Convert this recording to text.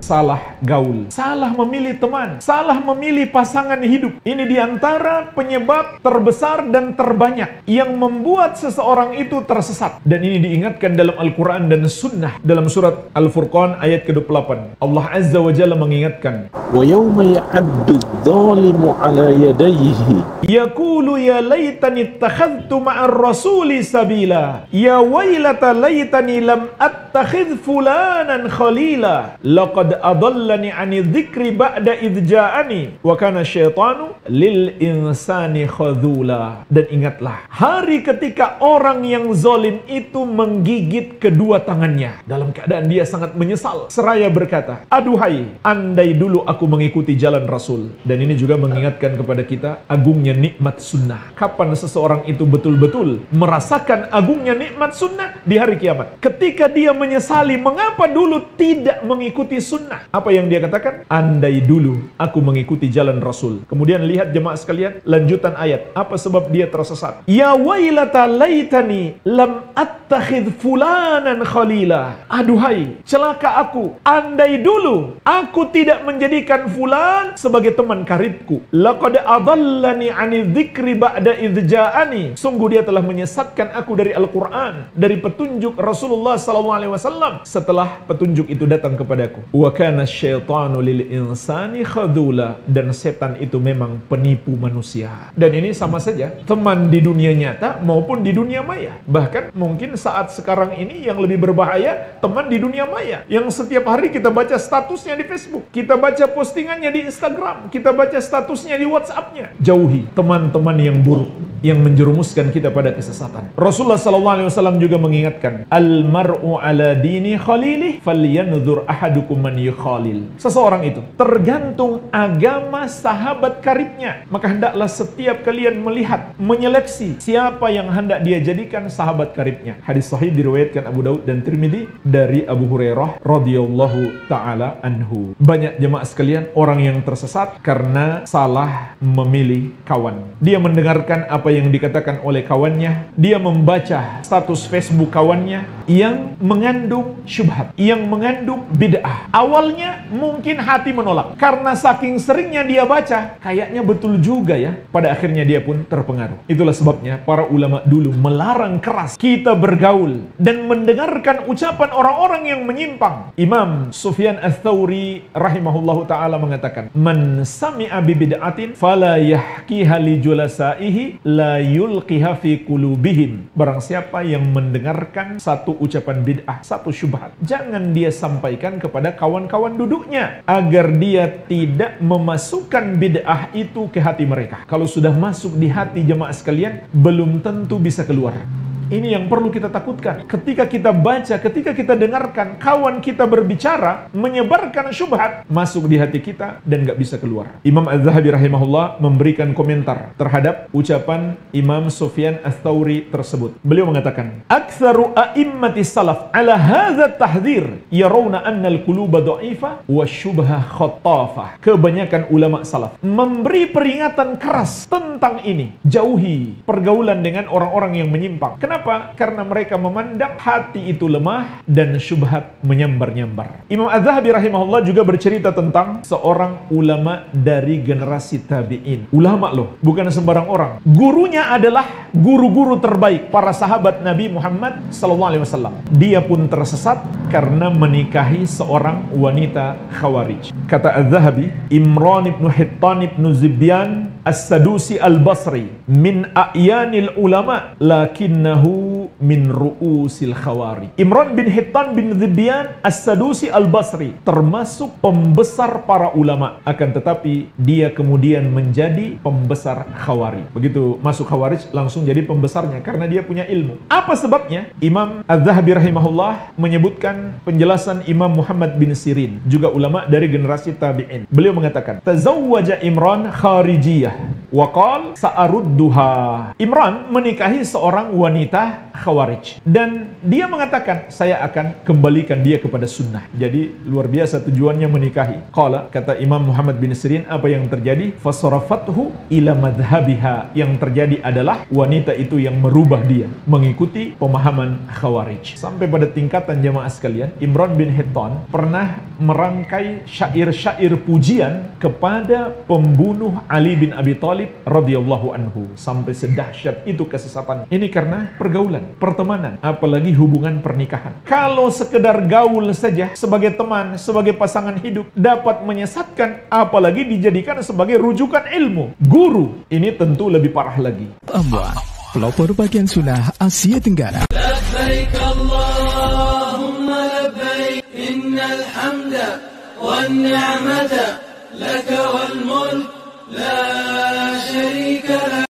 salah gaul, salah memilih teman, salah memilih pasangan hidup. Ini diantara penyebab terbesar dan terbanyak yang membuat seseorang itu tersesat. Dan ini diingatkan dalam Al-Quran dan Sunnah. Dalam surat Al-Furqan ayat ke-28, Allah Azza wa Jalla mengingatkan, وَيَوْمَ يَعَدُّ الظَّالِمُ عَلَى يَدَيْهِ yaqulu ya laitani ittakhadhtu ma'ar rasuli sabila ya wailata laitani lam attakhidh fulanan khalila laqad adallani 'ani dzikri ba'da idh ja'ani wa kana syaitanu lil insani khadhula. Dan ingatlah hari ketika orang yang zalim itu menggigit kedua tangannya dalam keadaan dia sangat menyesal seraya berkata, aduhai, andai dulu aku mengikuti jalan Rasul. Dan ini juga mengingatkan kepada kita agungnya nikmat sunnah. Kapan seseorang itu betul-betul merasakan agungnya nikmat sunnah? Di hari kiamat. Ketika dia menyesali mengapa dulu tidak mengikuti sunnah. Apa yang dia katakan? Andai dulu aku mengikuti jalan Rasul. Kemudian lihat jemaah sekalian, lanjutan ayat. Apa sebab dia tersesat? Ya wailata laitani lam attakhidh fulanan khalila. Aduhai, celaka aku. Andai dulu aku tidak menjadikan fulan sebagai teman karibku. Laqad adallani 'ani dzikri ba'da idh ja'ani. Sungguh dia telah menyesatkan aku dari Al-Quran, dari petunjuk Rasulullah SAW setelah petunjuk itu datang kepadaku. Wa kana syaitanu lil insani khadula. Dan setan itu memang penipu manusia. Dan ini sama saja teman di dunia nyata maupun di dunia maya. Bahkan mungkin saat sekarang ini yang lebih berbahaya teman di dunia maya, yang setiap hari kita baca statusnya di Facebook, kita baca postingannya di Instagram, kita baca statusnya di WhatsApp-nya. Jauhi teman-teman yang buruk yang menjerumuskan kita pada kesesatan. Rasulullah SAW juga mengingatkan, al-mar'u ala dini khalilih falyanzur ahadukum man yukhalil. Seseorang itu tergantung agama sahabat karibnya. Maka hendaklah setiap kalian melihat, menyeleksi siapa yang hendak dia jadikan sahabat karibnya. Hadis sahih diriwayatkan Abu Daud dan Tirmidzi dari Abu Hurairah radhiyallahu taala anhu. Banyak jemaah sekalian orang yang tersesat karena salah memilih kawan. Dia mendengarkan apa yang dikatakan oleh kawannya, dia membaca status Facebook kawannya yang mengandung syubhat, yang mengandung bid'ah. Awalnya mungkin hati menolak, karena saking seringnya dia baca, kayaknya betul juga ya. Pada akhirnya dia pun terpengaruh. Itulah sebabnya para ulama dulu melarang keras kita bergaul dan mendengarkan ucapan orang-orang yang menyimpang. Imam Sufyan Ats-Tsauri rahimahullahu ta'ala mengatakan, man sami'a bi bid'atin fala yahkiha li julasaihi la yulqiha fi qulubihim. Barang siapa yang mendengarkan satu ucapan bid'ah, satu syubhat, jangan dia sampaikan kepada kawan-kawan duduknya agar dia tidak memasukkan bid'ah itu ke hati mereka. Kalau sudah masuk di hati jemaah sekalian, belum tentu bisa keluar. Ini yang perlu kita takutkan. Ketika kita baca, ketika kita dengarkan kawan kita berbicara, menyebarkan syubhat, masuk di hati kita dan gak bisa keluar. Imam Az-Zahabi rahimahullah memberikan komentar terhadap ucapan Imam Sufyan Ats-Tsauri tersebut. Beliau mengatakan, aktsaru a'immati salaf ala hadza tahdhir yarawna anna al-quluba dha'ifa wa syubha khattafah. Kebanyakan ulama salaf memberi peringatan keras tentang ini. Jauhi pergaulan dengan orang-orang yang menyimpang. Kenapa? Karena mereka memandang hati itu lemah dan syubhat menyambar-nyambar. Imam Az-Zahabi rahimahullah juga bercerita tentang seorang ulama dari generasi tabi'in. Ulama loh, bukan sembarang orang. Gurunya adalah guru-guru terbaik para sahabat Nabi Muhammad SAW. Dia pun tersesat karena menikahi seorang wanita Khawarij. Kata Az-Zahabi, Imran ibn Hittan ibn Zibyan As-Sadusi Al-Basri min a'yanil ulama lakinnahu min ru'usil Khawarij. Imran bin Hittan bin Zibyan As-Sadusi Al-Basri termasuk pembesar para ulama, akan tetapi dia kemudian menjadi pembesar Khawarij. Begitu masuk Khawarij langsung jadi pembesarnya karena dia punya ilmu. Apa sebabnya? Imam Az-Zahabi rahimahullah menyebutkan penjelasan Imam Muhammad bin Sirin, juga ulama dari generasi tabi'in. Beliau mengatakan, tazawwaja Imran kharijiyah Waqal sa'arudduha. Imran menikahi seorang wanita Khawarij. Dan dia mengatakan, saya akan kembalikan dia kepada sunnah. Jadi luar biasa tujuannya menikahi. Qala, kata Imam Muhammad bin Sirin, apa yang terjadi? Fasarafathu ila madhabiha. Yang terjadi adalah wanita itu yang merubah dia mengikuti pemahaman Khawarij. Sampai pada tingkatan jamaah sekalian, Imran bin Hittan pernah merangkai syair-syair pujian kepada pembunuh Ali bin Abi Thalib radhiyallahu anhu. Sampai sedahsyat itu kesesatan. Ini karena pergaulan, pertemanan, apalagi hubungan pernikahan. Kalau sekedar gaul saja sebagai teman, sebagai pasangan hidup dapat menyesatkan, apalagi dijadikan sebagai rujukan ilmu, guru, ini tentu lebih parah lagi. Amwal, pelopor bagian sunnah Asia Tenggara. Labbaik Allahumma labbaik, innal hamda wan ni'mata laka wal mulk la syarika lak.